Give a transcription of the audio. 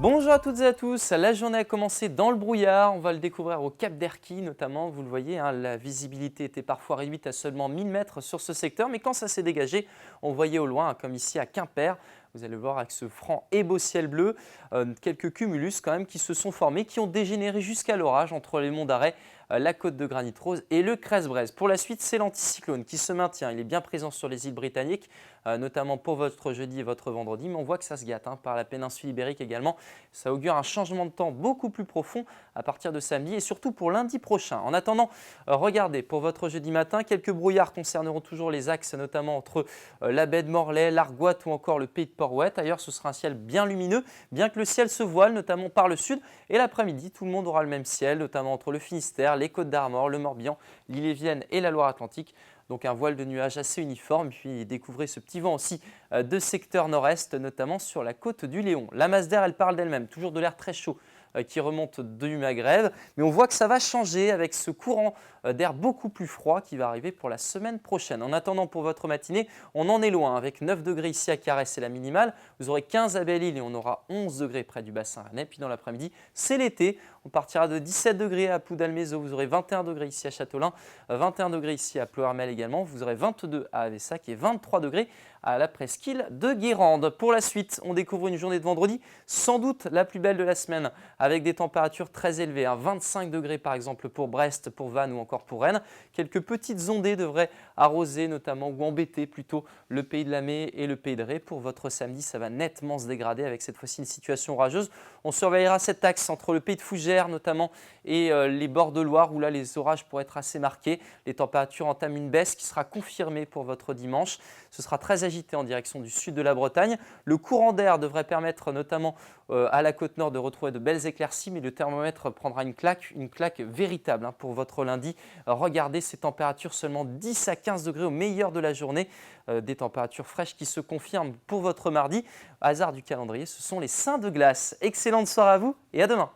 Bonjour à toutes et à tous, la journée a commencé dans le brouillard, on va le découvrir au Cap d'Erquy notamment, vous le voyez, la visibilité était parfois réduite à seulement 1000 mètres sur ce secteur, mais quand ça s'est dégagé, on voyait au loin, comme ici à Quimper, vous allez le voir avec ce franc et beau ciel bleu, quelques cumulus quand même qui se sont formés, qui ont dégénéré jusqu'à l'orage entre les monts d'Arrée, la côte de Granit Rose et le Crest-Braise. Pour la suite, c'est l'anticyclone qui se maintient, il est bien présent sur les îles britanniques, notamment pour votre jeudi et votre vendredi, mais on voit que ça se gâte par la péninsule ibérique également. Ça augure un changement de temps beaucoup plus profond à partir de samedi et surtout pour lundi prochain. En attendant, regardez, pour votre jeudi matin, quelques brouillards concerneront toujours les axes, notamment entre la baie de Morlaix, l'Argoate ou encore le pays de Port-Ouët. Ailleurs, ce sera un ciel bien lumineux, bien que le ciel se voile, notamment par le sud. Et l'après-midi, tout le monde aura le même ciel, notamment entre le Finistère, les Côtes d'Armor, le Morbihan, l'Ille-et-Vilaine et la Loire-Atlantique. Donc un voile de nuages assez uniforme, puis découvrez ce petit vent aussi de secteur nord-est, notamment sur la côte du Léon. La masse d'air, elle parle d'elle-même, toujours de l'air très chaud qui remonte du Maghreb, mais on voit que ça va changer avec ce courant d'air beaucoup plus froid qui va arriver pour la semaine prochaine. En attendant pour votre matinée, on en est loin avec 9 degrés ici à Carhaix, c'est la minimale, vous aurez 15 à Belle-Île et on aura 11 degrés près du bassin rennais, puis dans l'après-midi, c'est l'été, on partira de 17 degrés à Ploudalmézeau, vous aurez 21 degrés ici à Châteaulin, 21 degrés ici à Ploërmel également, vous aurez 22 à Avessac et 23 degrés à la presqu'île de Guérande. Pour la suite, on découvre une journée de vendredi, sans doute la plus belle de la semaine, avec des températures très élevées, 25 degrés par exemple pour Brest, pour Vannes ou encore pour Rennes. Quelques petites ondées devraient arroser notamment ou embêter plutôt le pays de la Mai et le pays de Ré. Pour votre samedi, ça va nettement se dégrader avec cette fois-ci une situation orageuse. On surveillera cet axe entre le pays de Fougères notamment et les bords de Loire où là les orages pourraient être assez marqués. Les températures entament une baisse qui sera confirmée pour votre dimanche. Ce sera très agité en direction du sud de la Bretagne. Le courant d'air devrait permettre notamment à la côte nord de retrouver de belles éclaircies, mais le thermomètre prendra une claque véritable pour votre lundi. Regardez ces températures, seulement 10 à 15 degrés au meilleur de la journée, des températures fraîches qui se confirment pour votre mardi. Hasard du calendrier, ce sont les seins de glace. Excellente soirée à vous et à demain.